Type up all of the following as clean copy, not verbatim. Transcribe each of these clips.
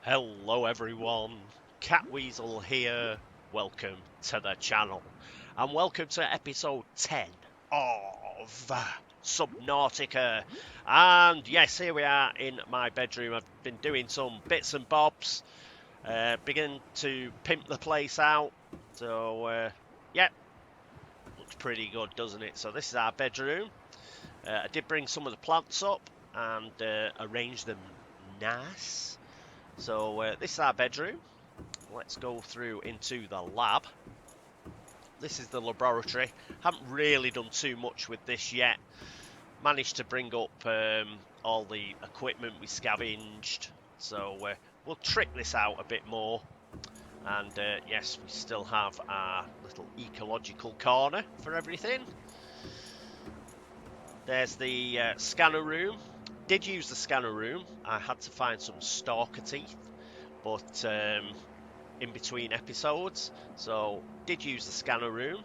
Hello everyone, SeaWeazle here, welcome to the channel, and welcome to episode 10 of Subnautica. And yes, here we are in my bedroom. I've been doing some bits and bobs, beginning to pimp the place out, so yeah, looks pretty good, doesn't it? So this is our bedroom. I did bring some of the plants up and arrange them nice. So this is our bedroom. Let's go through into the lab. This is the laboratory. Haven't really done too much with this yet. Managed to bring up all the equipment we scavenged. So we'll trick this out a bit more. And yes, we still have our little ecological corner for everything. There's the scanner room. Did use the scanner room. I had to find some stalker teeth, but in between episodes, so did use the scanner room,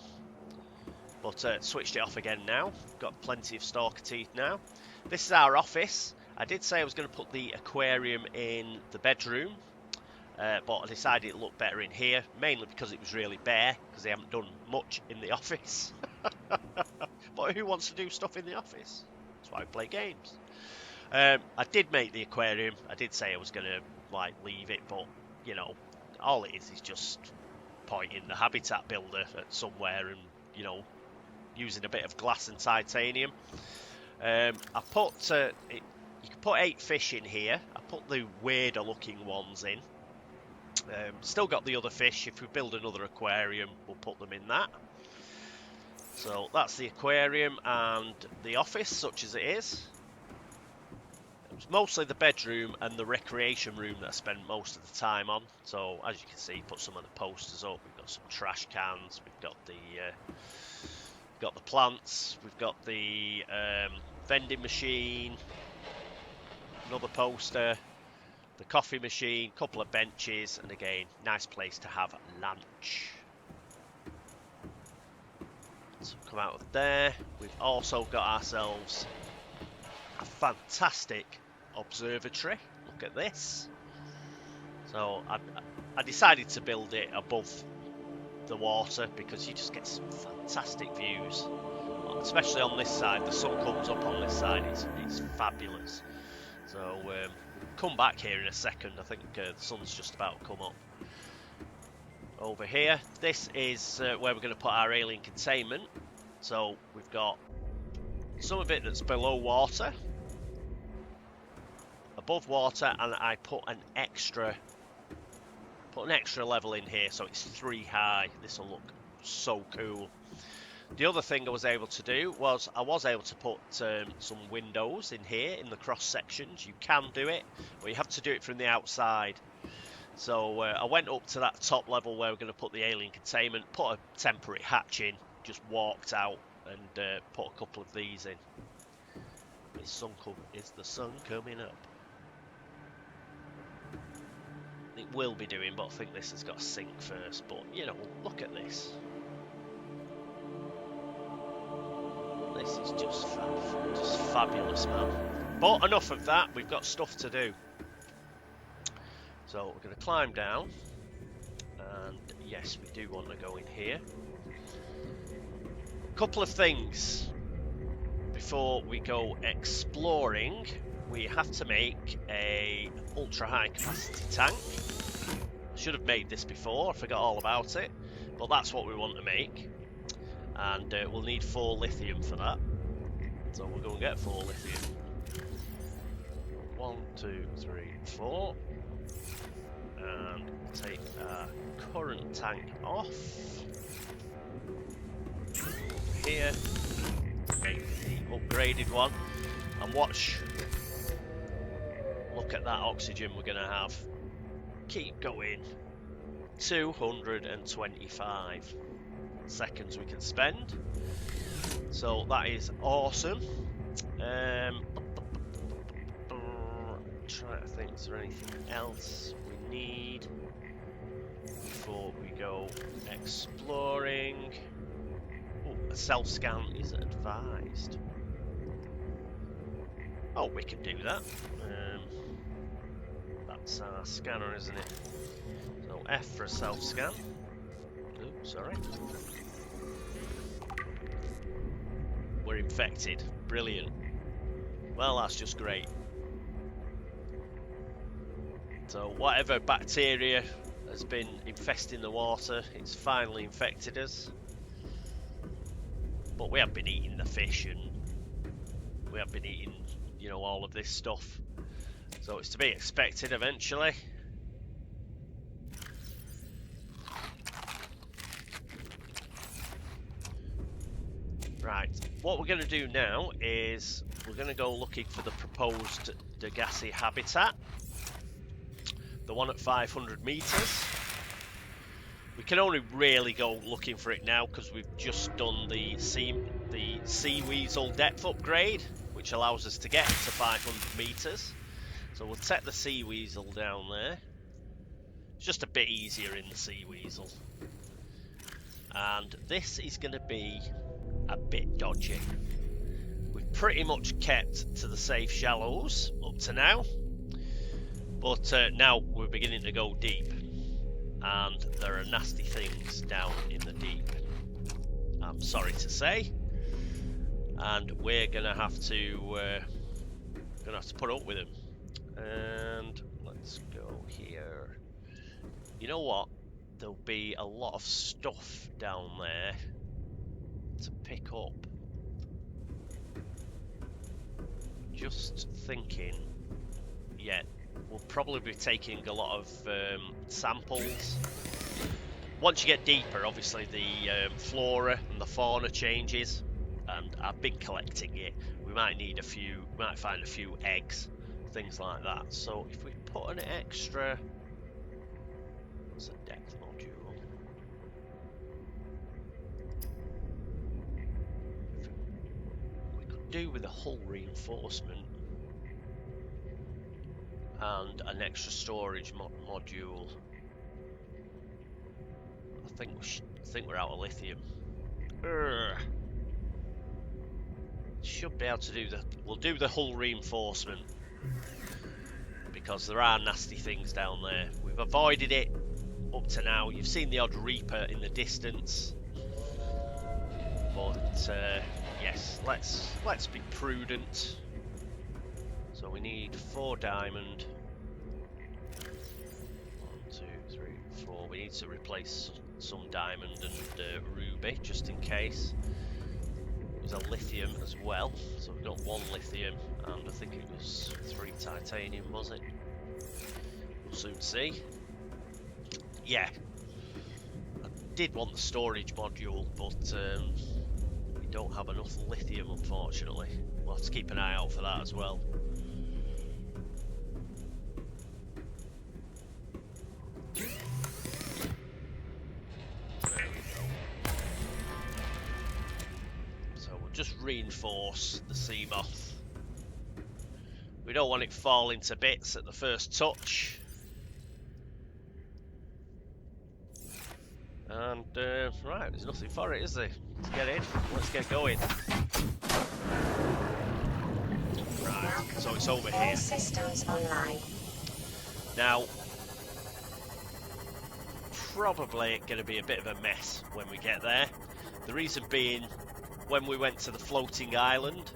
but switched it off again now. Got plenty of stalker teeth now. This is our office. I did say I was going to put the aquarium in the bedroom, but I decided it looked better in here, mainly because it was really bare, because they haven't done much in the office. But who wants to do stuff in the office? That's why I play games. I did make the aquarium. I did say I was going to leave it, but you know, all it is just pointing the habitat builder at somewhere and, you know, using a bit of glass and titanium. I put you can put 8 fish in here. I put the weirder looking ones in. Still got the other fish. If we build another aquarium, we'll put them in that. So that's the aquarium and the office, such as it is. It was mostly the bedroom and the recreation room that I spent most of the time on. So as you can see, put some of the posters up. We've got some trash cans. We've got the plants. We've got the vending machine. Another poster. The coffee machine. Couple of benches, and again, nice place to have lunch. So come out of there. We've also got ourselves a fantastic observatory. Look at this. So I decided to build it above the water because you just get some fantastic views, especially on this side. The sun comes up on this side. It's fabulous. So we'll come back here in a second. I think the sun's just about to come up. Over here, this is where we're going to put our alien containment. So we've got some of it that's below water, above water, and I put an extra level in here, so it's 3 high. This will look so cool. The other thing I was able to do was I was able to put some windows in here in the cross sections. You can do it, but you have to do it from the outside. So I went up to that top level where we're going to put the alien containment, put a temporary hatch in, just walked out and put a couple of these in. Is the sun coming up? It will be doing, but I think this has got to sink first. But you know, look at this. This is just fabulous, man. But enough of that. We've got stuff to do. So we're going to climb down, and yes, we do want to go in here. A couple of things before we go exploring. We have to make a ultra high capacity tank. Should have made this before, I forgot all about it, but that's what we want to make, and we'll need 4 lithium for that. So we'll go and get 4 lithium. 1, 2, 3, 4. And take our current tank off. Here, make the upgraded one, and look at that oxygen we're going to have. Keep going. 225 seconds we can spend. So that is awesome. Trying to think, is there anything else we need before we go exploring? Oh, a self-scan is advised. Oh, we can do that. That That's our scanner, isn't it? So F for a self-scan. Oops, sorry. We're infected. Brilliant. Well, that's just great. So whatever bacteria has been infesting the water, it's finally infected us. But we have been eating the fish and we have been eating, you know, all of this stuff. So it's to be expected eventually. Right, what we're going to do now is we're going to go looking for the proposed Degasi habitat. The one at 500 meters. We can only really go looking for it now because we've just done the SeaWeazle depth upgrade, which allows us to get to 500 meters. So we'll set the SeaWeazle down there. It's just a bit easier in the SeaWeazle. And this is going to be a bit dodgy. We've pretty much kept to the safe shallows up to now. But now we're beginning to go deep, and there are nasty things down in the deep, I'm sorry to say, and we're gonna have to put up with them. And let's go here. You know what? There'll be a lot of stuff down there to pick up. Just thinking, yeah. We'll probably be taking a lot of samples. Once you get deeper, obviously the flora and the fauna changes, and I've been collecting it. We might need a few, we might find a few eggs, things like that. So if we put an extra, what's a depth module? We could do with a hull reinforcement. And an extra storage module. I think we're out of lithium. Should be able to do we'll do the hull reinforcement because there are nasty things down there. We've avoided it up to now. You've seen the odd reaper in the distance, but yes, let's be prudent. So we need 4 diamond. 1, 2, 3, 4. We need to replace some diamond and ruby just in case. There's a lithium as well. So we've got 1 lithium and I think it was 3 titanium, was it? We'll soon see. Yeah. I did want the storage module, but we don't have enough lithium, unfortunately. We'll have to keep an eye out for that as well. Just reinforce the sea moth. We don't want it falling to bits at the first touch. And right, there's nothing for it, is there? Let's get in. Let's get going. Right, so it's over here. Systems online. Now, probably going to be a bit of a mess when we get there. The reason being, when we went to the floating island,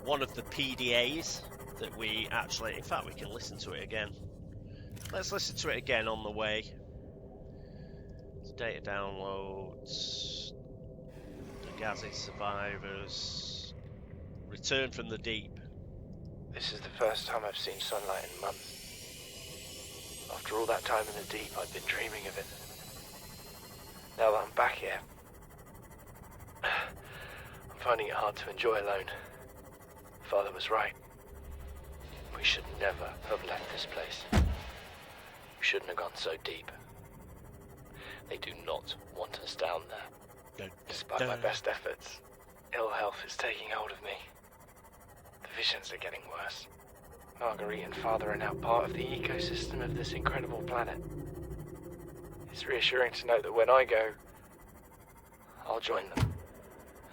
one of the PDAs that we actually, in fact we can listen to it again. Let's listen to it again on the way. So data downloads, Degasi survivors, return from the deep. This is the first time I've seen sunlight in months. After all that time in the deep, I've been dreaming of it. Now that I'm back here, I'm finding it hard to enjoy alone. Father was right. We should never have left this place. We shouldn't have gone so deep. They do not want us down there. Despite my best efforts, ill health is taking hold of me. The visions are getting worse. Marguerite and Father are now part of the ecosystem of this incredible planet. It's reassuring to know that when I go, I'll join them.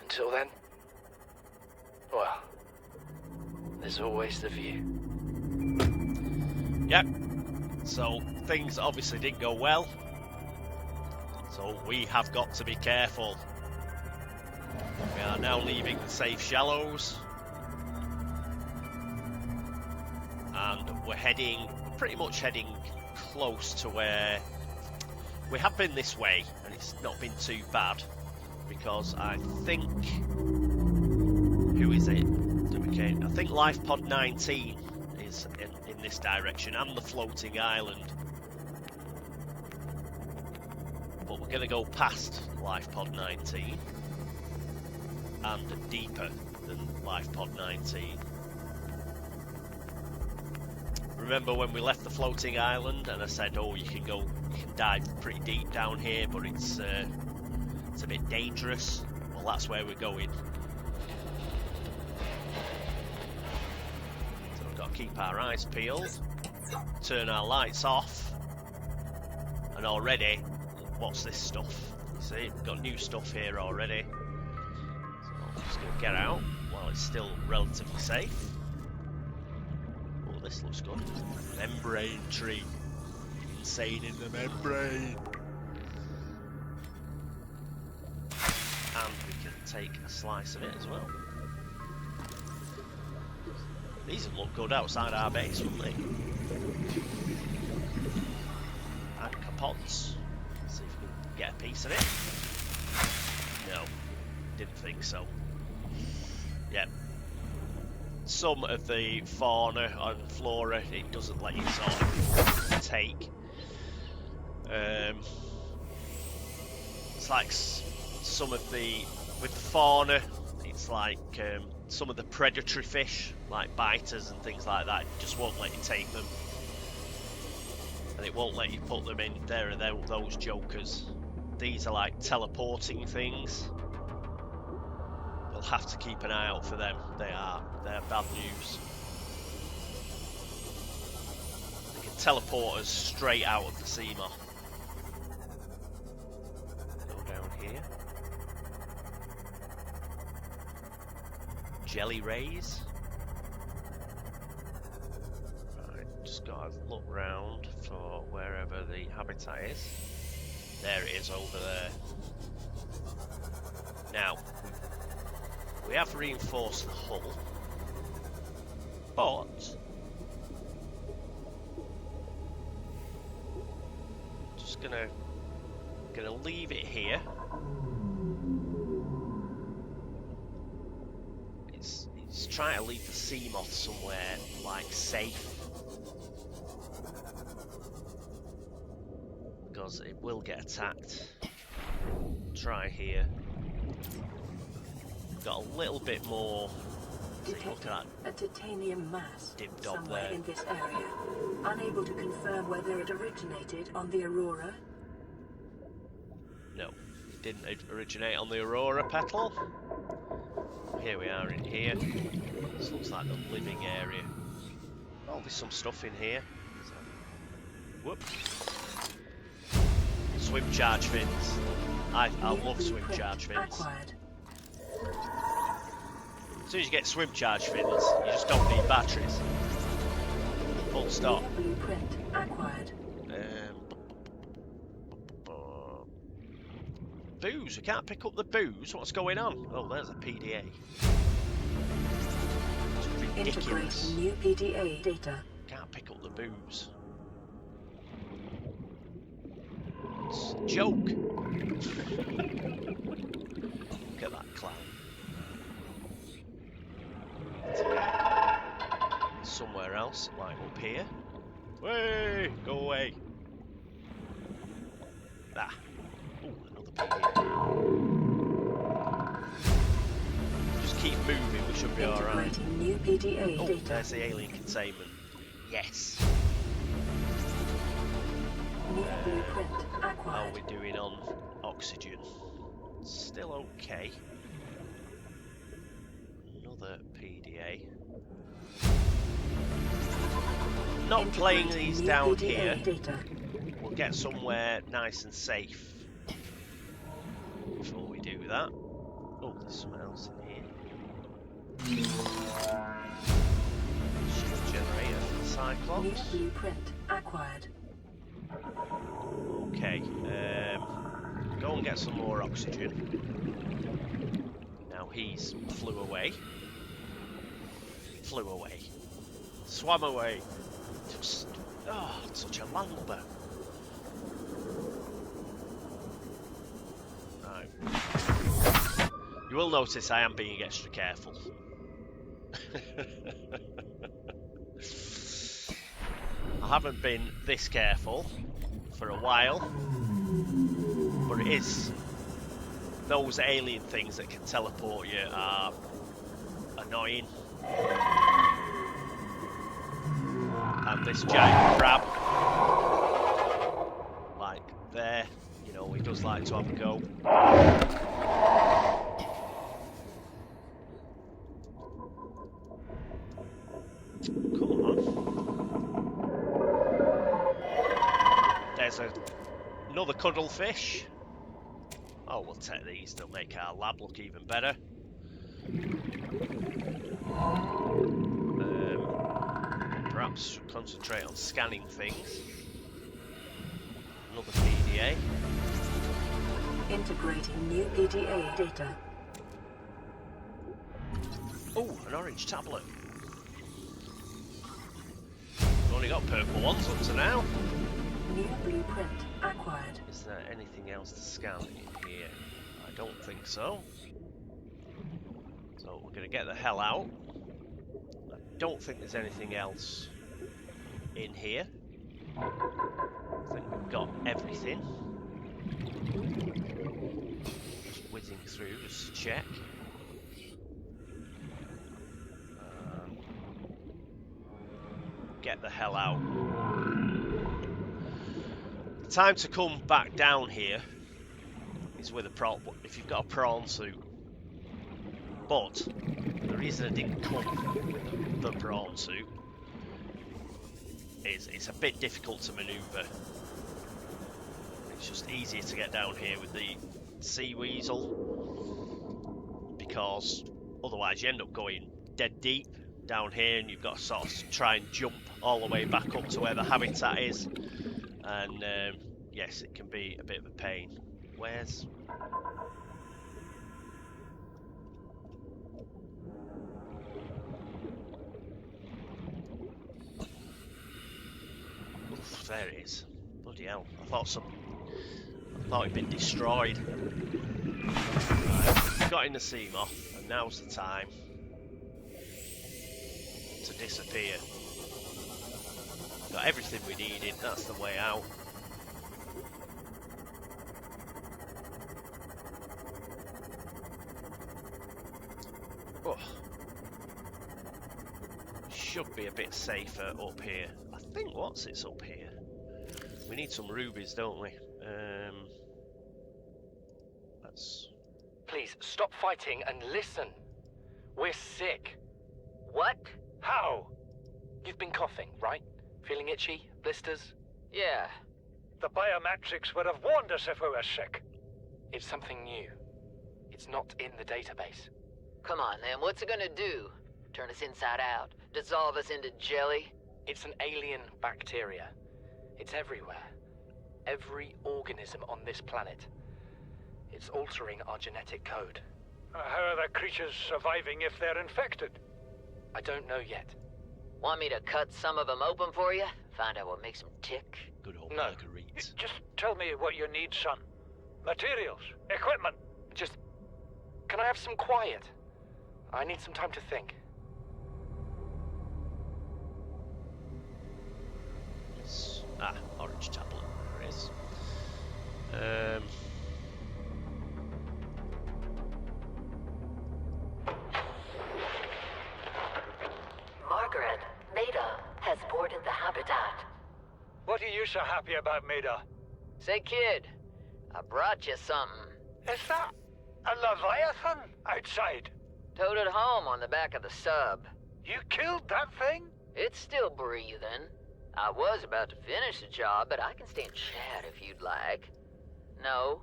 Until then, well, there's always the view. Yep, So things obviously didn't go well. So we have got to be careful. We are now leaving the safe shallows. And we're pretty much heading close to where we have been this way, and it's not been too bad, because I think, who is it? I think Life Pod 19 is in this direction, and the floating island. But we're going to go past Life Pod 19 and deeper than Life Pod 19. Remember when we left the floating island and I said, oh, you can dive pretty deep down here, but it's a bit dangerous? Well, that's where we're going. So we've got to keep our eyes peeled, turn our lights off, and already, what's this stuff? See, we've got new stuff here already. So I'm just going to get out while it's still relatively safe. This looks good. Membrane tree. Insane in the membrane. And we can take a slice of it as well. These would look good outside our base, wouldn't they? Anchopods. See if we can get a piece of it. No, didn't think so. Yep. Some of the fauna and flora it doesn't let you sort of take. It's like some of with the fauna, it's like some of the predatory fish, like biters and things like that, it just won't let you take them. And it won't let you put them in there and those jokers. These are like teleporting things. We'll have to keep an eye out for them. They're bad news. They can teleport us straight out of the seamoth. Go down here. Jelly rays. Right, just gotta look round for wherever the habitat is. There it is over there. Now, we have reinforced the hull, but just gonna leave it here. It's trying to leave the seamoth somewhere like safe, because it will get attacked. Try here. Got a little bit more. Detected a titanium mass dipped up somewhere there. in this area. Unable to confirm whether it originated on the Aurora. No, it didn't originate on the Aurora petal. Here we are in here. This looks like the living area. Oh, there's some stuff in here. So, whoops. Swim charge fins. I love swim charge fins. Acquired. As soon as you get swim charge fins, you just don't need batteries. Full stop. Blueprint acquired. Booze. We can't pick up the booze. What's going on? Oh, there's a PDA. It's ridiculous. Integrating new PDA data. Can't pick up the booze. It's a joke. Look at that clown. Somewhere else, like up here. Way, go away. Ah. Ooh, another PDA. Just keep moving, we should be alright. New PDA Oh, data. there's the alien containment. Yes. New blueprint How acquired. are we doing on oxygen? Still okay. Another PDA. Not playing these down here. Data. We'll get somewhere nice and safe before we do that. Oh, there's something else in here. Shield generator for the New Cyclops. blueprint acquired. acquired. Okay, go and get some more oxygen. Now he's flew away. Swam away. Just, oh, such a landlubber. Right. You will notice I am being extra careful. I haven't been this careful for a while, but it is those alien things that can teleport you are annoying. And this giant crab, like there, you know, he does like to have a go. Come on. There's another cuddlefish. Oh, we'll take these, they'll make our lab look even better. Perhaps concentrate on scanning things. Another PDA. Integrating new PDA data. Oh, an orange tablet. We've only got purple ones up to now. New blueprint acquired. Is there anything else to scan in here? I don't think so. So we're going to get the hell out. I don't think there's anything else in here. I think we've got everything. Just whizzing through, just to check. Get the hell out. The time to come back down here is with a prawn. If you've got a prawn suit. But the reason I didn't come with the prawn suit is it's a bit difficult to maneuver. It's just easier to get down here with the SeaWeazle, because otherwise you end up going dead deep down here and you've got to sort of try and jump all the way back up to where the habitat is, and yes, it can be a bit of a pain. Where's... Oof, there it is. Bloody hell, I thought it'd been destroyed. Right, got in the sea moth, and now's the time to disappear. Got everything we needed, that's the way out. Oh. Should be a bit safer up here. I think it's up here. We need some rubies, don't we? Let's... Please, stop fighting and listen. We're sick. What? How? You've been coughing, right? Feeling itchy? Blisters? Yeah. The biometrics would have warned us if we were sick. It's something new. It's not in the database. Come on, then. What's it gonna do? Turn us inside out? Dissolve us into jelly? It's an alien bacteria. It's everywhere. Every organism on this planet. It's altering our genetic code. How are the creatures surviving if they're infected? I don't know yet. Want me to cut some of them open for you? Find out what makes them tick? Good old No. marguerites. Just tell me what you need, son. Materials, equipment. Just... Can I have some quiet? I need some time to think. Orange tablet. There it is. Margaret, Maida has boarded the habitat. What are you so happy about, Maida? Say, kid, I brought you something. Is that a Leviathan outside? Towed it home on the back of the sub. You killed that thing? It's still breathing. I was about to finish the job, but I can stand chat if you'd like. No?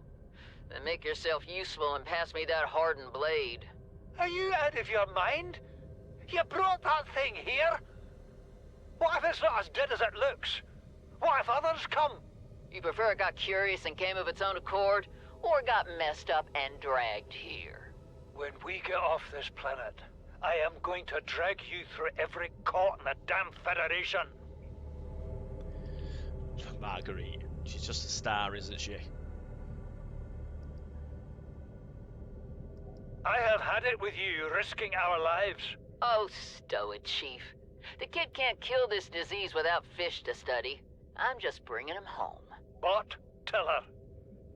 Then make yourself useful and pass me that hardened blade. Are you out of your mind? You brought that thing here? What if it's not as dead as it looks? What if others come? You prefer it got curious and came of its own accord, or got messed up and dragged here? When we get off this planet, I am going to drag you through every court in the damn Federation. Marguerite, she's just a star, isn't she? I have had it with you, risking our lives. Oh, stow it, Chief. The kid can't kill this disease without fish to study. I'm just bringing him home. Bart, tell her.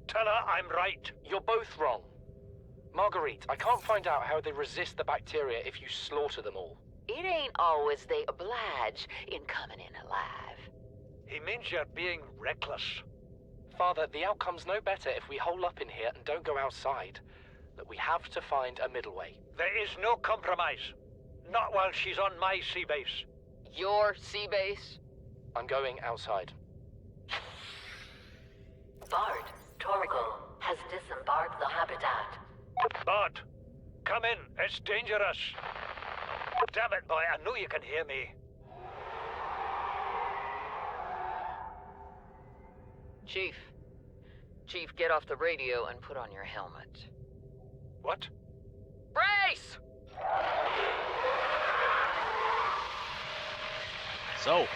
Tell her I'm right. You're both wrong. Marguerite, I can't find out how they resist the bacteria if you slaughter them all. It ain't always they oblige in coming in alive. He means you're being reckless. Father, the outcome's no better if we hole up in here and don't go outside. But we have to find a middle way. There is no compromise. Not while she's on my sea base. Your sea base? I'm going outside. Bart, Torgal has disembarked the habitat. Bart, come in. It's dangerous. Damn it, boy. I know you can hear me. Chief, get off the radio and put on your helmet. What? Brace! So,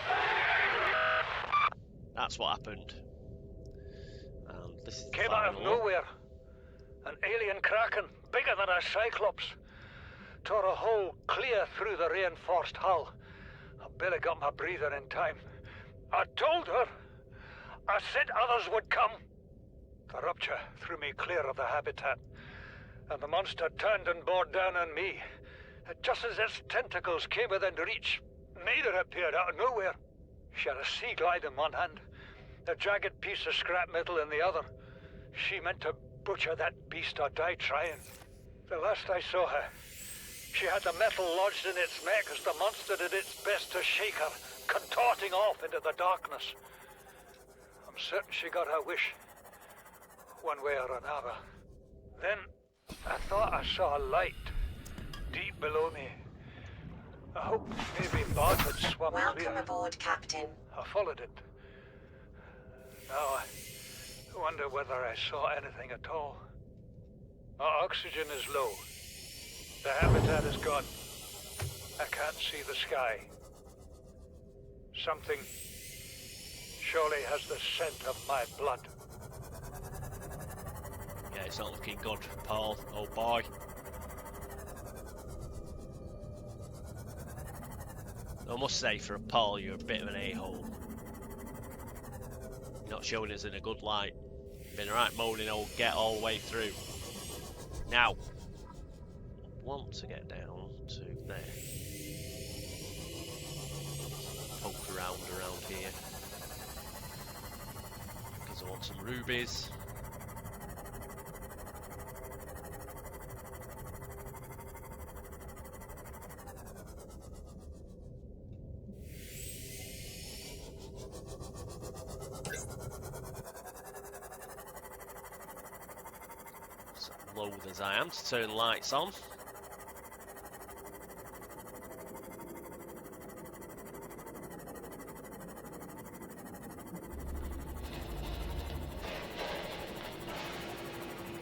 that's what happened. And this is the Came out of final one. nowhere. An alien kraken, bigger than a cyclops. Tore a hole clear through the reinforced hull. I barely got my breather in time. I told her. I said others would come. The rupture threw me clear of the habitat, and the monster turned and bore down on me. Just as its tentacles came within reach, Maida appeared out of nowhere. She had a sea glide in one hand, a jagged piece of scrap metal in the other. She meant to butcher that beast or die trying. The last I saw her, she had the metal lodged in its neck as the monster did its best to shake her, contorting off into the darkness. I'm certain she got her wish, one way or another. Then I thought I saw a light deep below me. I hoped maybe Bart had swum clear. Welcome aboard, Captain. I followed it. Now I wonder whether I saw anything at all. Our oxygen is low. The habitat is gone. I can't see the sky. Something surely has the scent of my blood. Yeah, it's not looking good, Paul. Oh boy. I must say, for a Paul, you're a bit of an a-hole. You're not showing us in a good light. Been a right moaning old get all the way through. Now, I want to get down to there. Poke around here. Because I want some rubies. Loath as I am to turn lights on.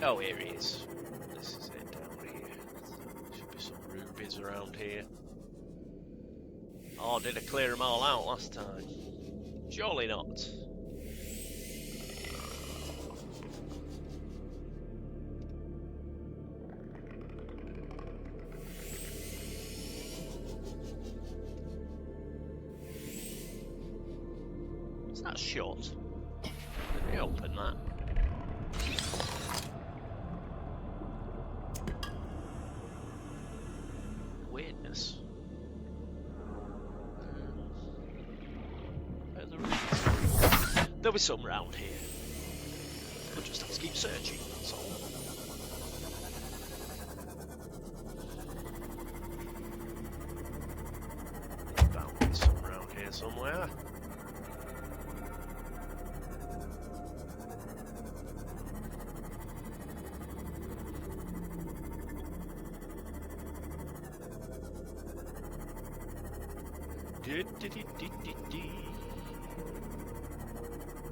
Oh, here he is. This is it down here. Should be some rubies around here. Oh, did I clear them all out last time? Surely not. Is that shut? Let me open that. Weirdness. Where's the rubies? There'll be some round here. We'll just have to keep searching, that's all. Bound to be some round here somewhere.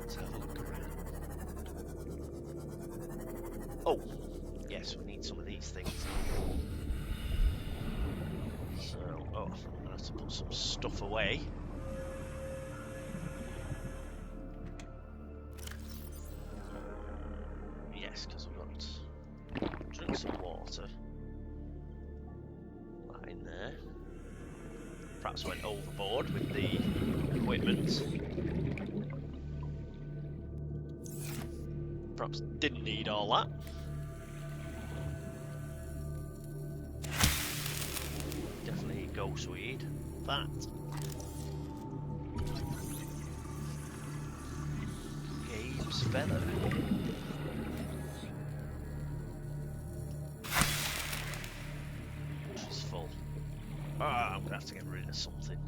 Let's have a look around. Oh, yes, we need some of these things. So, oh, I'm gonna have to put some stuff away. Yes, because we've got drink some water. That in there. Perhaps went overboard with the equipment. Perhaps didn't need all that. Definitely ghostweed. That. Gabe's feather. Which is full. Ah, I'm gonna have to get rid of something.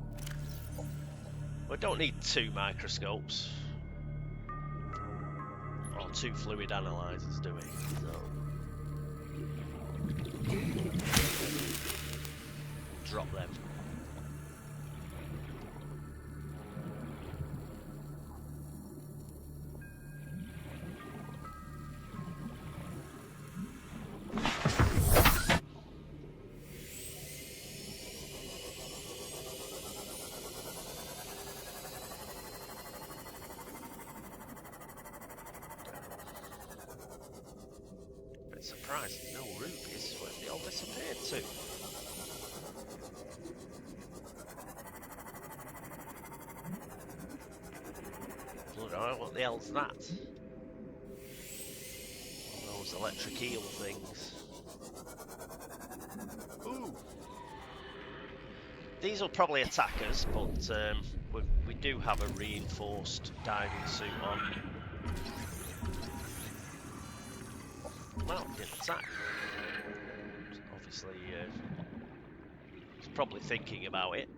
We don't need 2 microscopes. Or 2 fluid analyzers, do we? So. Drop them. Bit surprised, no rubies. Where they all disappeared to? What the hell's that? Those electric eel things. Ooh! These will probably attack us, but we do have a reinforced diving suit on. Well, it didn't attack. Obviously, he's probably thinking about it.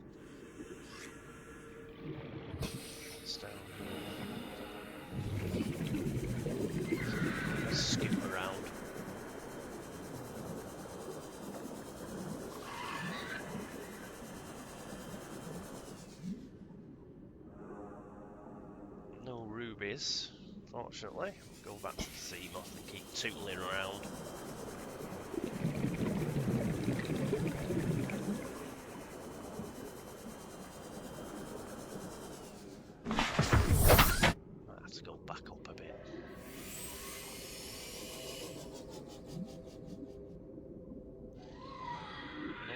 Skip around. No rubies, fortunately. We'll go back to the sea moth and keep tootling around. Might have to go back up a bit.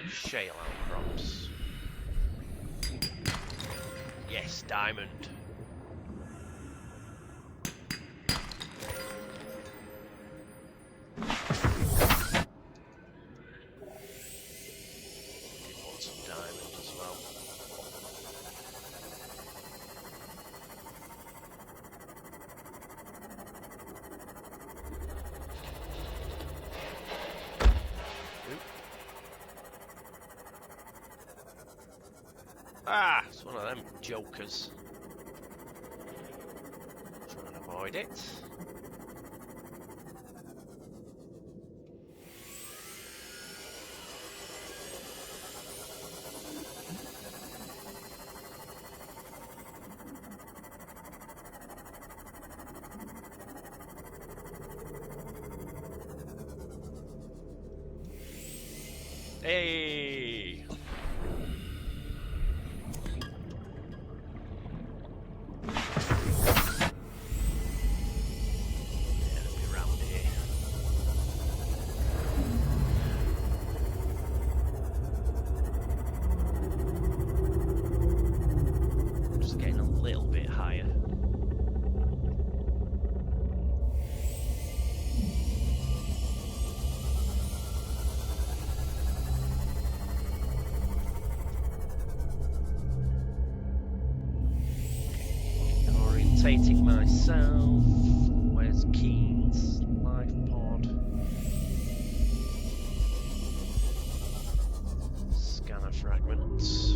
Shale outcrops. Yes, diamond. Did want some diamond as well. Ah, it's one of them jokers. Try and avoid it. Hey! Orientating myself. Where's Keen's life pod? Scanner fragments.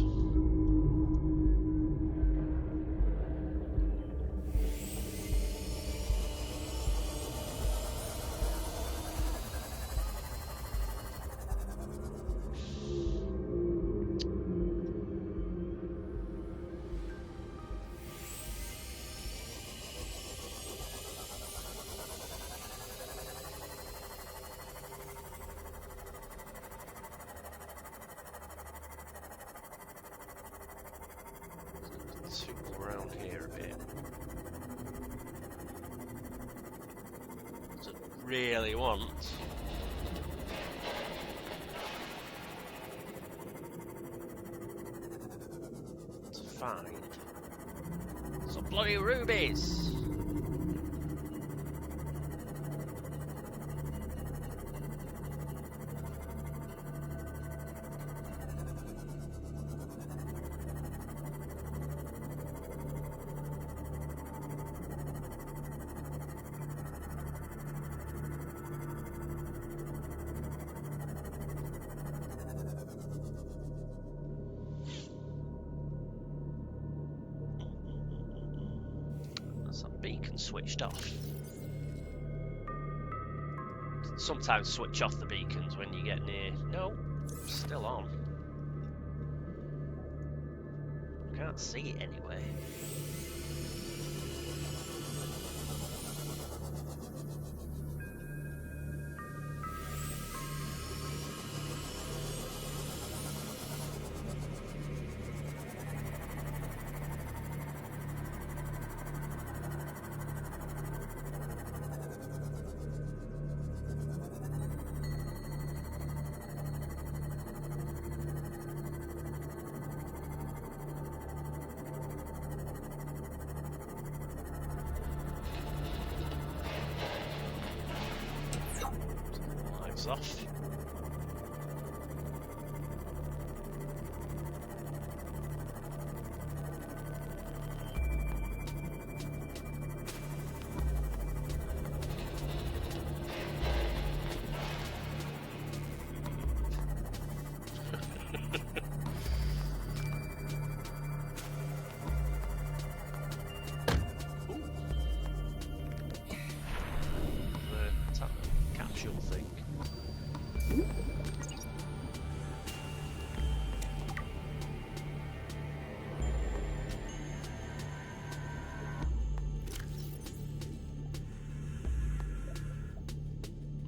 here a bit. Doesn't really want to find some bloody rubies. Beacon switched off. Sometimes switch off the beacons when you get near. No, still on. Can't see it anyway. Off. Capsule thing.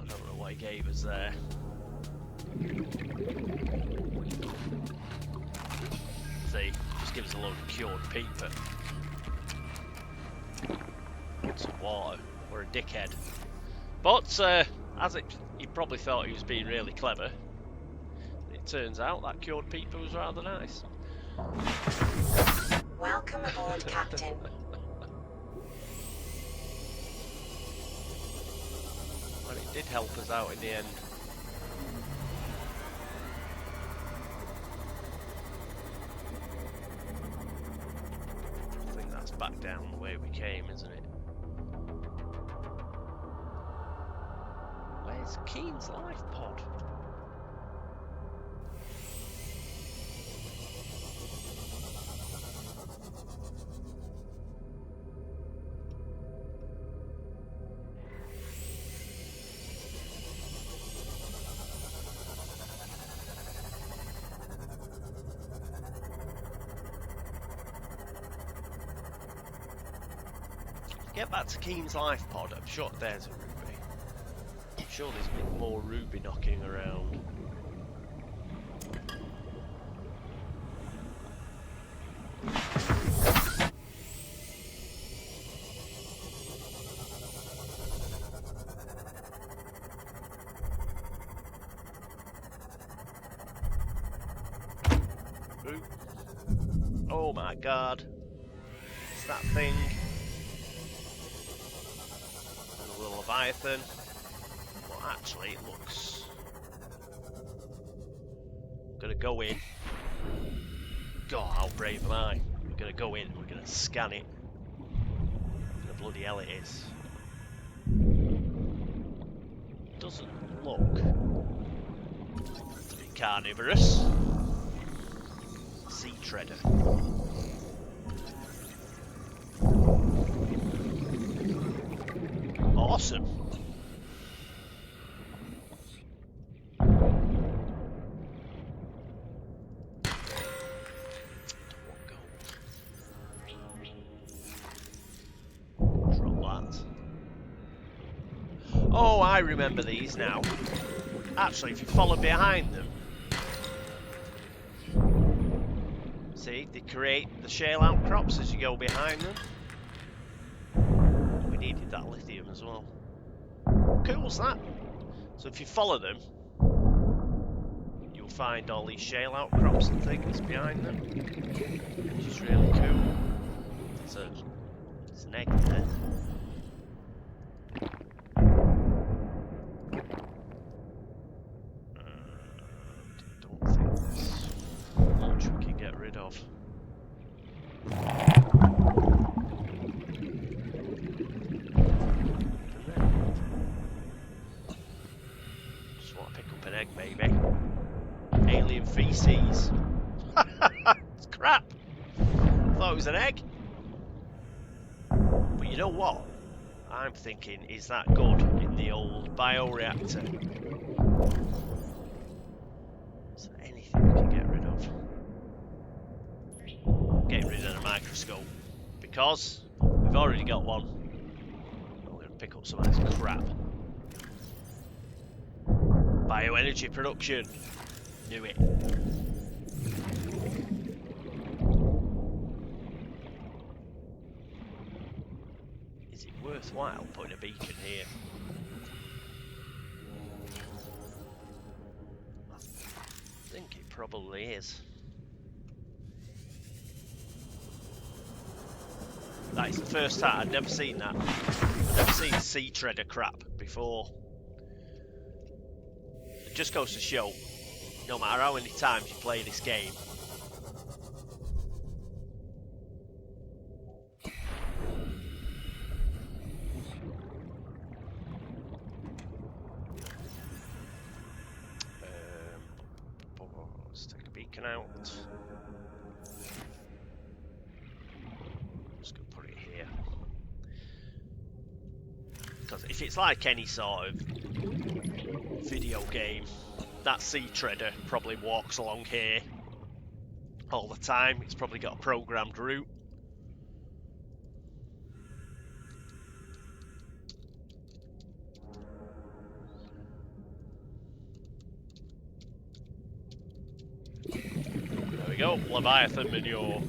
I don't know what he gave us there. See, just gives us a load of cured peeper. Some water. We're a dickhead. But, as he probably thought he was being really clever, it turns out that cured peeper was rather nice. Welcome aboard, Captain. Well, it did help us out in the end. I think that's back down the way we came, isn't it? Where's Keen's life pod? Get back to Keen's life pod. I'm sure there's a ruby. I'm sure there's been more ruby knocking around. Ooh. Oh my god. It's that thing. Leviathan. Well, actually, it looks. I'm gonna go in. God, how brave am I? We're gonna go in. We're gonna scan it. The bloody hell it is. Doesn't look to be carnivorous. Sea treader. Awesome. Drop that. Oh, I remember these now. Actually, if you follow behind them, See, they create the shale outcrops as you go behind them. We needed that lithium as well. Cool's that? So if you follow them, you'll find all these shale outcrops and things behind them, which is really cool. There's an egg there. Don't think there's much we can get rid of. Just want to pick up an egg, maybe. Alien feces. It's crap. Thought it was an egg. But you know what? I'm thinking, is that good in the old bioreactor? Is there anything we can get rid of? Getting rid of the microscope. Because we've already got one. I'm going to pick up some of this crap. Bioenergy production. Knew it. Is it worthwhile putting a beacon here? I think it probably is. That is the first time. I'd never seen that. I've never seen sea treader crap before. It just goes to show, no matter how many times you play this game, let's take a beacon out. Just gonna put it here. Because if it's like any sort of video game, that sea treader probably walks along here all the time. It's probably got a programmed route. There we go, Leviathan manure.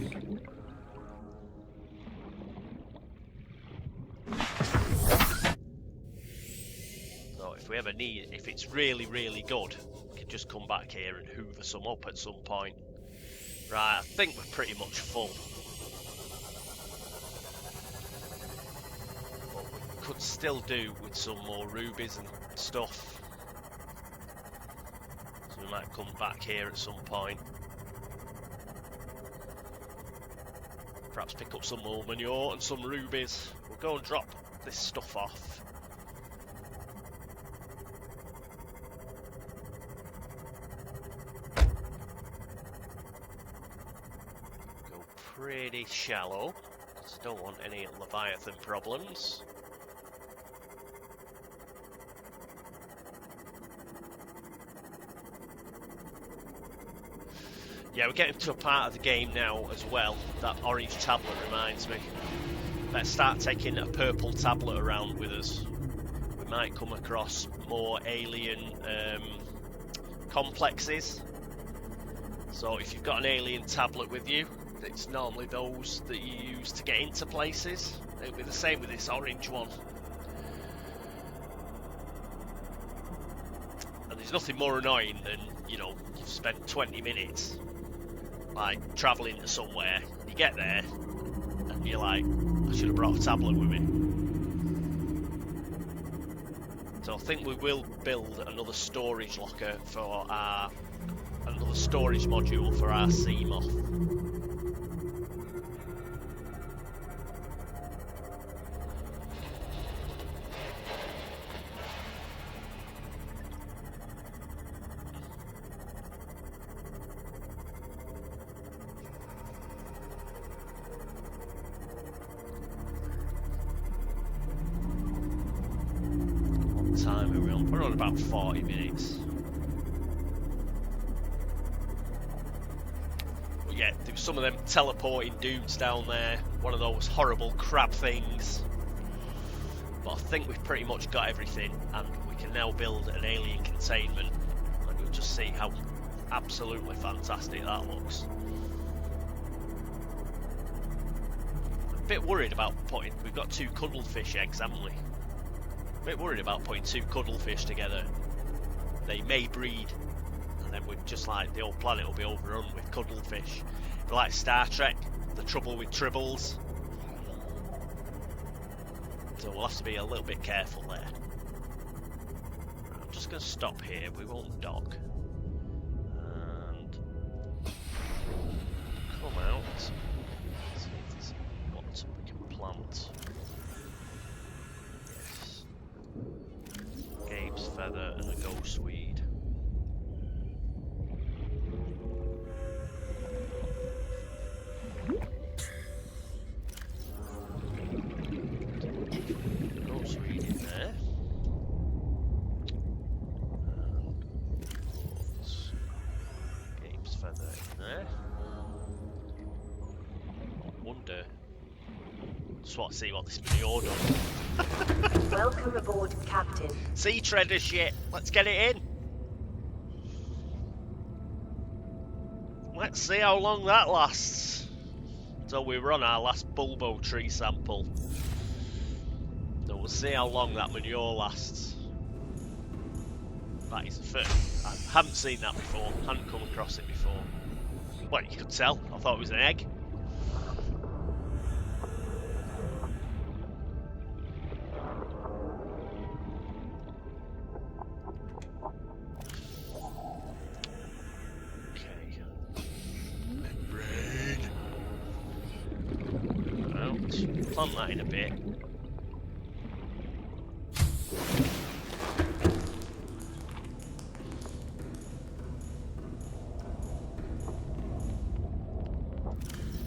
So if we ever need, if it's really, really good, we can just come back here and hoover some up at some point. Right, I think we're pretty much full. But we could still do with some more rubies and stuff. So we might come back here at some point. Perhaps pick up some more manure and some rubies. We'll go and drop this stuff off. Go pretty shallow, because I don't want any Leviathan problems. Yeah, we're getting to a part of the game now as well. That orange tablet reminds me. Let's start taking a purple tablet around with us. We might come across more alien complexes. So if you've got an alien tablet with you, it's normally those that you use to get into places. It'll be the same with this orange one. And there's nothing more annoying than, you know, you've spent 20 minutes like travelling to somewhere, you get there and you're like, I should have brought a tablet with me. So I think we will build another storage locker for our, another storage module for our sea moth. Time are we on? We're on about 40 minutes. But yeah, there was some of them teleporting dudes down there, one of those horrible crab things. But I think we've pretty much got everything, and we can now build an alien containment, and you'll just see how absolutely fantastic that looks. bit worried about putting... We've got 2 cuttlefish eggs, haven't we? A bit worried about putting 2 cuttlefish together. They may breed, and then we're just like, the whole planet will be overrun with cuttlefish. But like Star Trek, the trouble with tribbles. So we'll have to be a little bit careful there. I'm just going to stop here, we won't dock. And come out. See if there's what we can plant. Yes. Gabe's feather and a ghostweed. Ghostweed in there. Gabe's feather in there. I wonder. Just want to see what this manure does. Welcome aboard, Captain. Sea treader shit. Let's get it in. Let's see how long that lasts. So we run our last bulbo tree sample. So we'll see how long that manure lasts. That is the first. I haven't seen that before. Hadn't come across it before. Well, you could tell. I thought it was an egg. Plant that in a bit.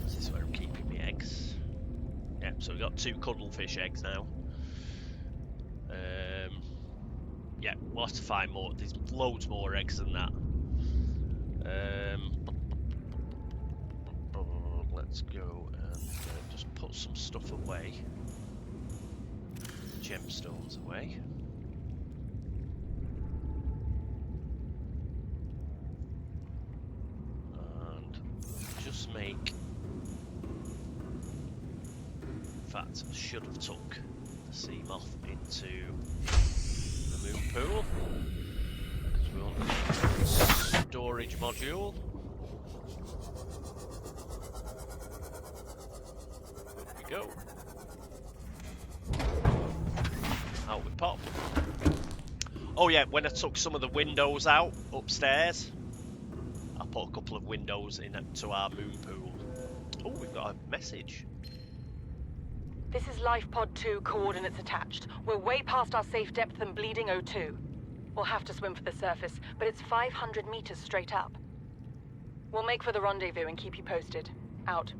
This is where I'm keeping my eggs. Yeah, so we've got 2 cuttlefish eggs now. Yeah, we'll have to find more. There's loads more eggs than that. Let's go and just put some stuff away. Gemstones away. And just make... In fact, I should have took the sea moth into the moon pool. Because we want a storage module. Go. Out we pop. Oh yeah, when I took some of the windows out upstairs, I put a couple of windows into our moon pool. Oh, we've got a message. This is Life Pod 2, coordinates attached. We're way past our safe depth and bleeding O2. We'll have to swim for the surface, but it's 500 meters straight up. We'll make for the rendezvous and keep you posted. Out.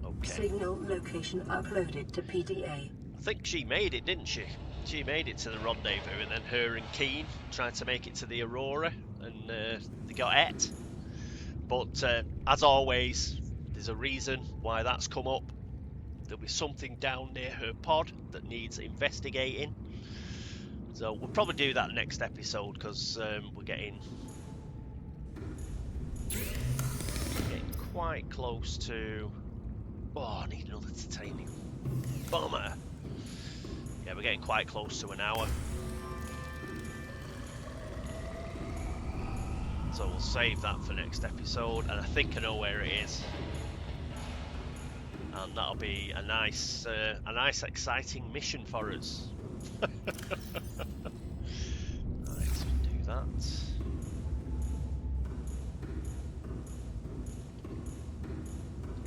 Okay. Signal location uploaded to PDA. I think she made it, didn't she? She made it to the rendezvous, and then her and Keen tried to make it to the Aurora, and they got et. But as always, there's a reason why that's come up. There'll be something down near her pod that needs investigating. So we'll probably do that next episode, because we're getting quite close to... Oh, I need another titanium bomber. Yeah, we're getting quite close to an hour. So we'll save that for next episode, and I think I know where it is. And that'll be a nice exciting mission for us. Right, so do that.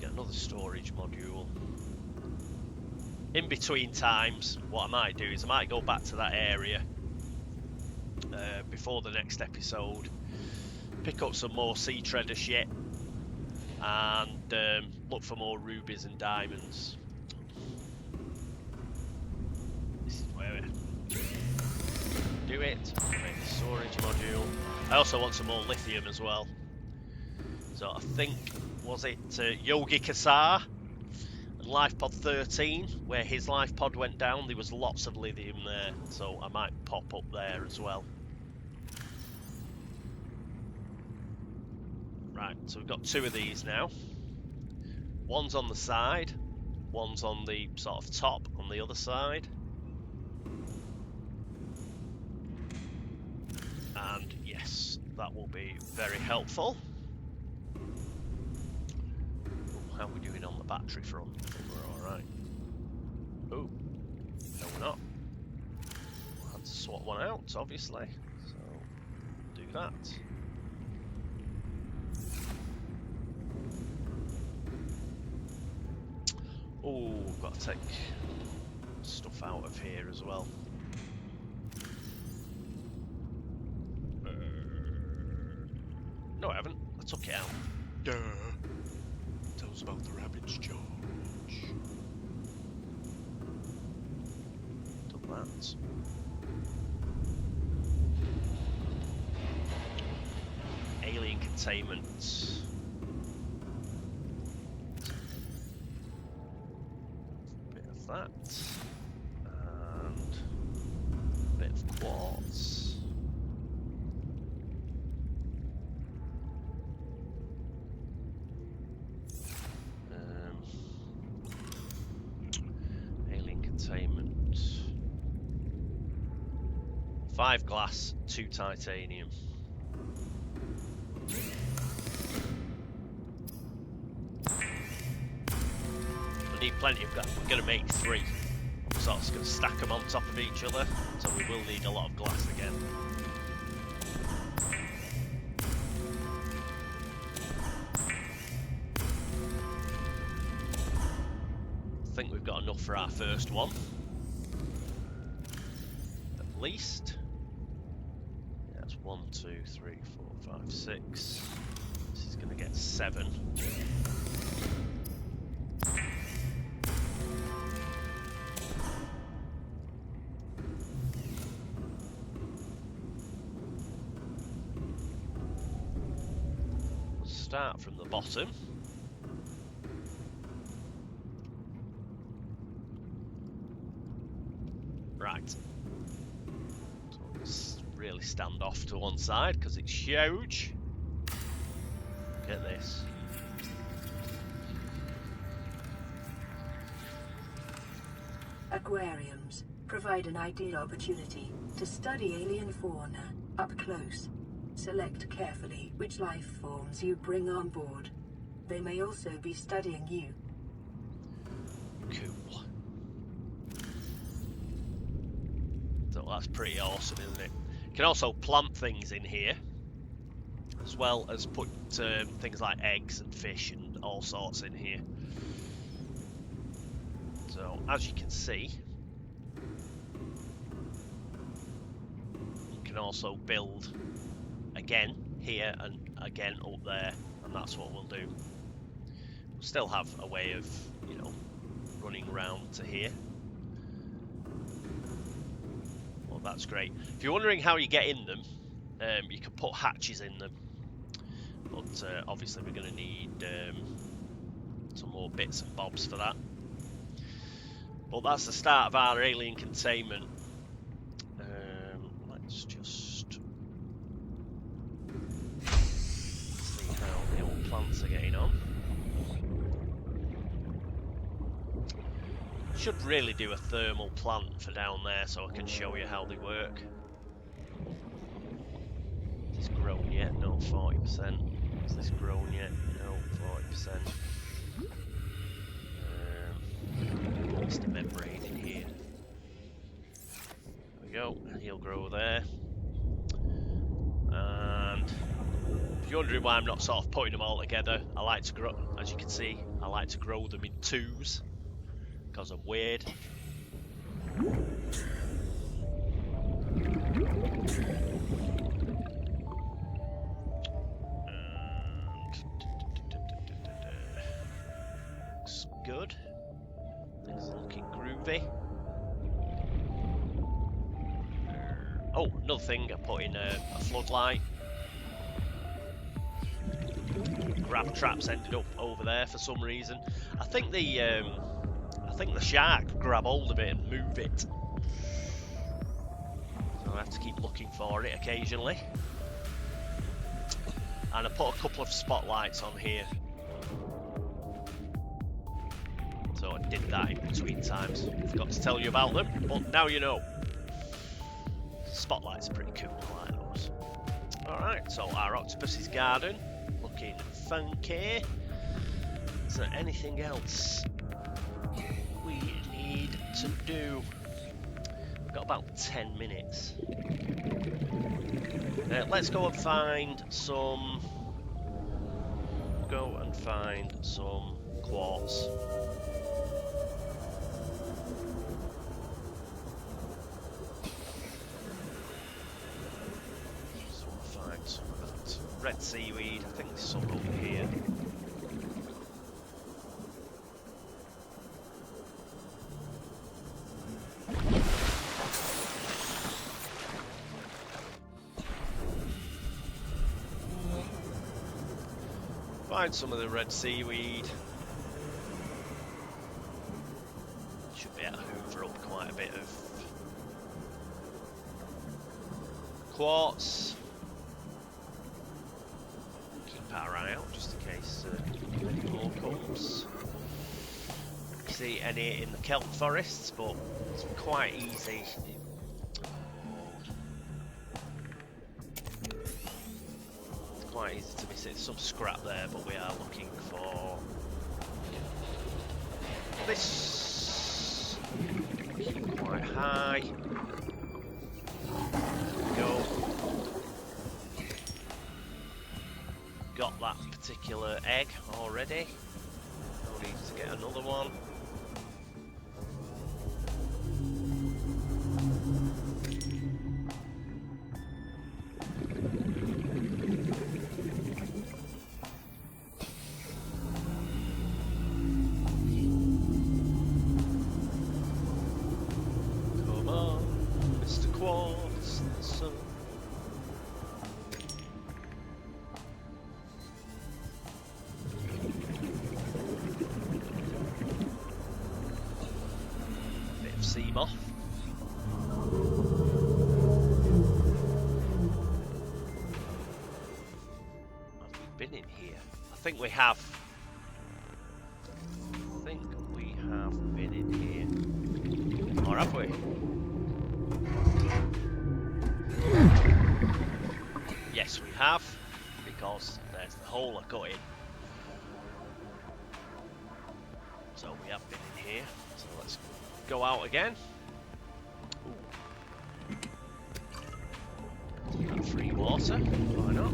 Get another storage module. In between times, what I might do is I might go back to that area before the next episode, pick up some more sea treader shit, and look for more rubies and diamonds. This is where we do it. Make the storage module. I also want some more lithium as well. So I think, was it Yogi Kasar and Life Pod 13, where his life pod went down? There was lots of lithium there, so I might pop up there as well. Right, so we've got two of these now. One's on the side, one's on the sort of top on the other side. And yes, that will be very helpful. How are we doing on the battery front? I think we're alright. Oh, no we're not. We'll have to swap one out, obviously. So, do that. Oh, we've got to take stuff out of here as well. No, I haven't. I took it out. Duh. Tell us about the rabbits, George. Took that. Alien containment. Bit of that. And a bit of quartz. Containment. 5 glass, 2 titanium. We need plenty of glass. We're going to make 3. So it's going to stack them on top of each other. So we will need a lot of glass again. I think we've got enough for our first one, at least. Yeah, that's 1, 2, 3, 4, 5, 6. This is going to get 7. We'll start from the bottom. Right, so let's really stand off to one side because it's huge. Get this. Aquariums provide an ideal opportunity to study alien fauna up close. Select carefully which life forms you bring on board. They may also be studying you. Cool. So that's pretty awesome, isn't it? You can also plant things in here, as well as put things like eggs and fish and all sorts in here. So, as you can see, you can also build again here and again up there, and that's what we'll do. We'll still have a way of, you know, running around to here. Well, that's great. If you're wondering how you get in them, you can put hatches in them. But obviously we're going to need some more bits and bobs for that. But that's the start of our alien containment. Let's just see how the old plants are getting on. Should really do a thermal plant for down there so I can show you how they work. Is this grown yet? No, 40%. Is this grown yet? No, 40%. Just a membrane in here. There we go. He'll grow there. And if you're wondering why I'm not sort of putting them all together, I like to grow, as you can see, I like to grow them in 2s. Because I'm weird. Looks good. It's looking groovy. Oh, another thing, I put in a floodlight. Grab traps ended up over there for some reason. I think the shark grab hold of it and move it. So I have to keep looking for it occasionally. And I put a couple of spotlights on here. So did that in between times. Forgot to tell you about them, but now you know. Spotlights are pretty cool, I like those. Alright, so our octopus's garden, looking funky. Is there anything else we need to do? We've got about 10 minutes. Let's go and find some... quartz. Just want to find some of that red seaweed. I think there's some over here. Find some of the red seaweed. Should be able to hoover up quite a bit of quartz. Keep our eye out just in case any more comes. See any in the kelp forests, but it's quite easy. Quite easy to miss it. Some scrap there, but we are looking for this. Keep quite high. There we go. Got that particular egg already. No need to get another one. Sea moth. Have we been in here? I think we have. Been in here. Or have we? Yes, we have. Because there's the hole I cut in. So we have been in here. So let's go out again. That free water, why not?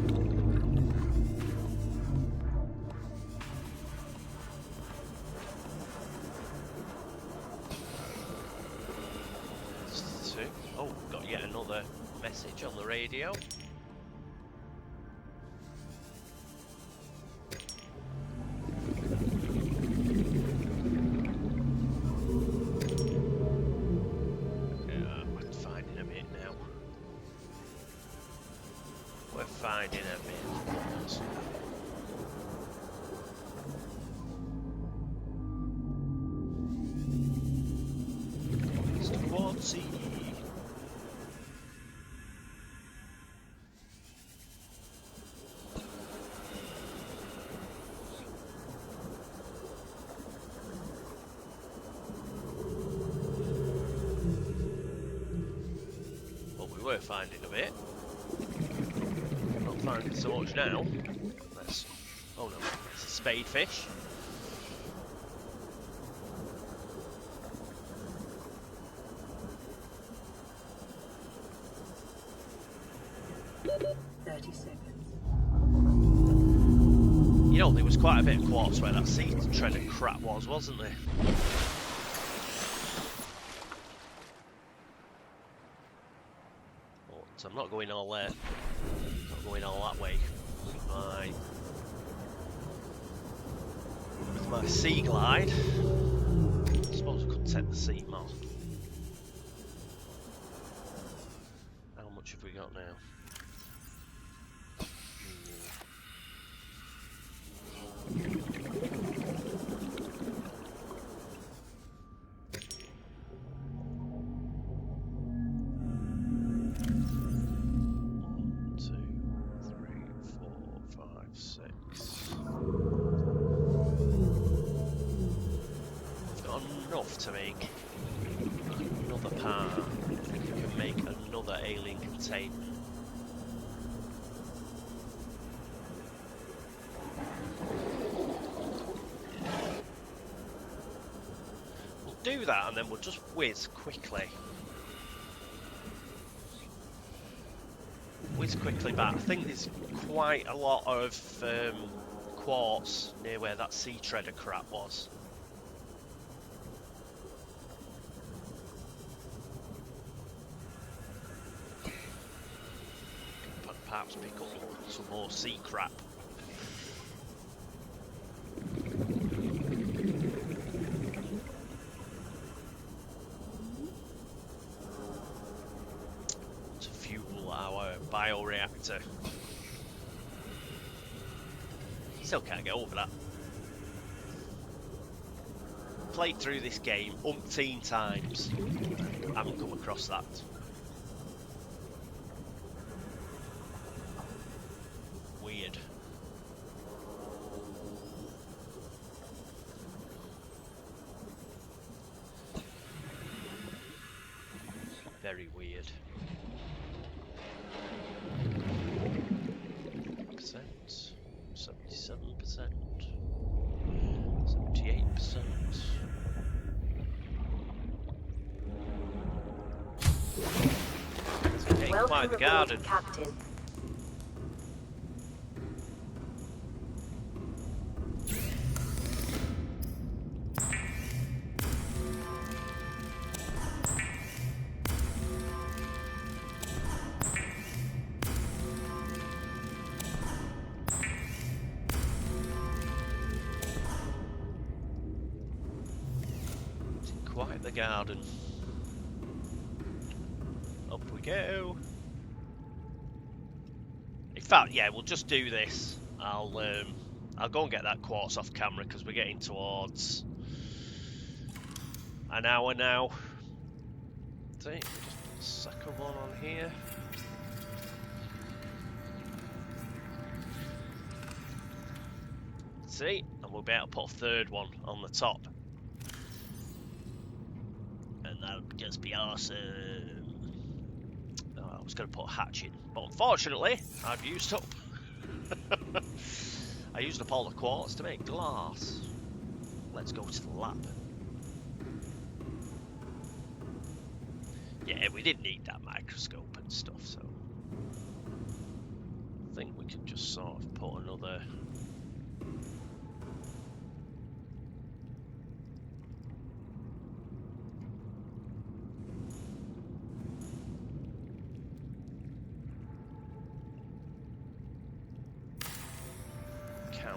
Oh, got yet another message on the radio. Finding a bit. Mr. Quartzy. Well, we were finding a bit. Finding so much now. Let's. Oh no, it's a spadefish. You know, there was quite a bit of quartz where that sea tread and crap was, wasn't there? But I'm not going all there. Going all that way with my sea glide. I suppose I could take the sea moth. How much have we got now? off to make another part. We can make another alien containment. We'll do that and then we'll just whiz quickly. Whiz quickly back. I think there's quite a lot of quartz near where that sea treader crap was. Perhaps pick up some more sea crap. To fuel our bioreactor. Still can't get over that. Played through this game umpteen times. Haven't come across that. Weird. Very weird. Percent, 77%, 78%. It's getting quite the garden. Captain. Quite the garden. Up we go. In fact, yeah, we'll just do this. I'll go and get that quartz off camera because we're getting towards an hour now. See, just second one on here. See, and we'll be able to put a third one on the top. That would just be awesome. Oh, I was going to put a hatch in, but unfortunately, I've used up. I used up all the quartz to make glass. Let's go to the lab. Yeah, we didn't need that microscope and stuff, so I think we can just sort of put another.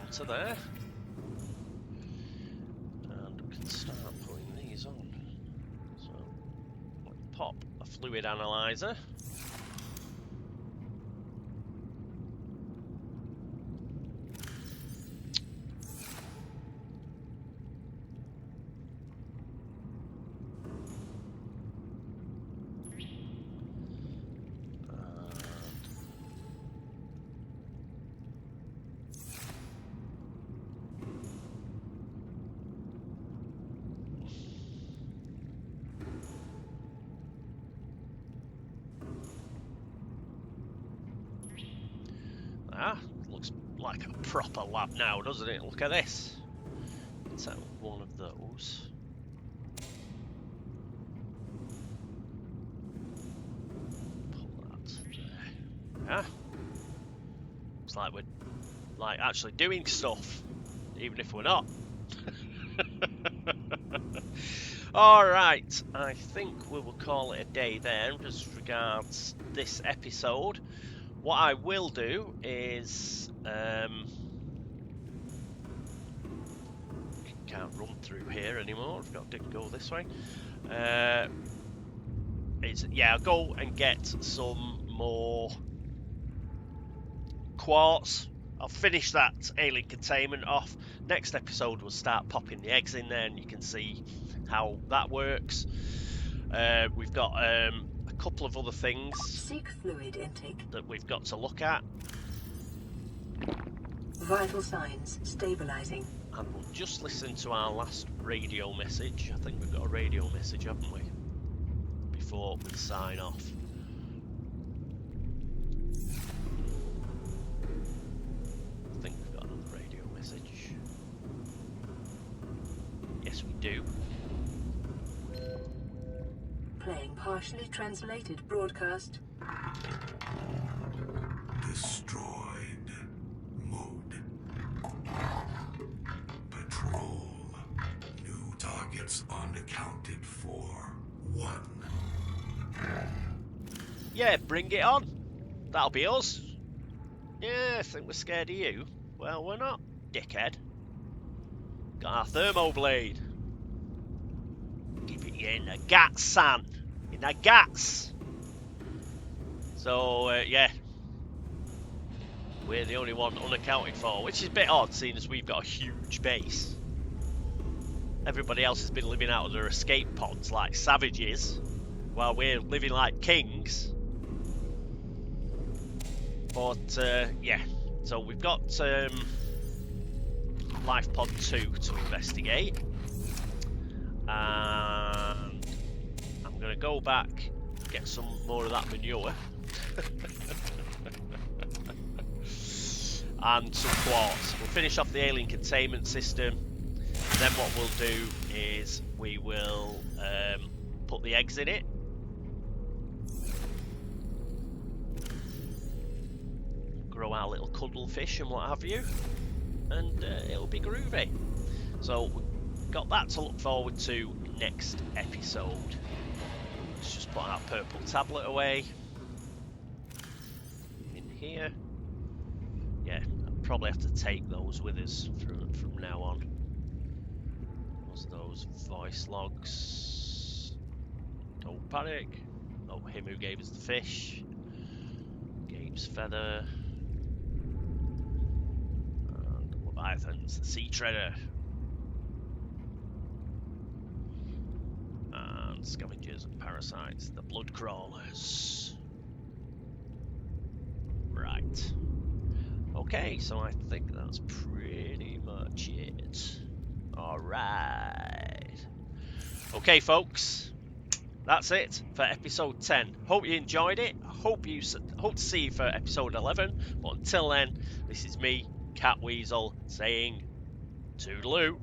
To there, and we can start putting these on. So, let's pop a fluid analyzer. Ah, looks like a proper lab now, doesn't it? Look at this. Let's have one of those. Pull that there. Yeah. Looks like we're actually doing stuff, even if we're not. Alright, I think we will call it a day there as regards this episode. What I will do is can't run through here anymore. I've got to go this way. Yeah, I'll go and get some more quartz. I'll finish that alien containment off. Next episode we'll start popping the eggs in there, and you can see how that works. We've got a couple of other things Seek fluid intake. that we've got to look at. Vital signs stabilizing. And we'll just listen to our last radio message. I think we've got a radio message, haven't we? Before we sign off. I think we've got another radio message. Yes, we do. Playing partially translated broadcast. Destroyed. Mode. Patrol. New targets unaccounted for. 1. Yeah, bring it on. That'll be us. Yeah, think we're scared of you? Well, we're not, dickhead. Got our thermo blade. Give it you in the guts, son. In the guts. So, yeah. We're the only one unaccounted for, which is a bit odd, seeing as we've got a huge base. Everybody else has been living out of their escape pods like savages, while we're living like kings. But, yeah. So we've got Life Pod 2 to investigate. And I'm going to go back, get some more of that manure. And some quartz. We'll finish off the alien containment system. Then what we'll do is we will put the eggs in it. Grow our little cuddlefish and what have you. And it'll be groovy. So we've got that to look forward to next episode. Let's just put our purple tablet away. In here. Yeah, I'll probably have to take those with us from now on. What's those voice logs? Don't panic. Oh, him who gave us the fish. Gabe's feather. And Leviathan's the sea treader. And scavengers and parasites, the blood crawlers. Right. Okay, so I think that's pretty much it. Alright. Okay, folks. That's it for episode 10. Hope you enjoyed it. Hope to see you for episode 11. But until then, this is me, CatWeazle, saying toodaloo.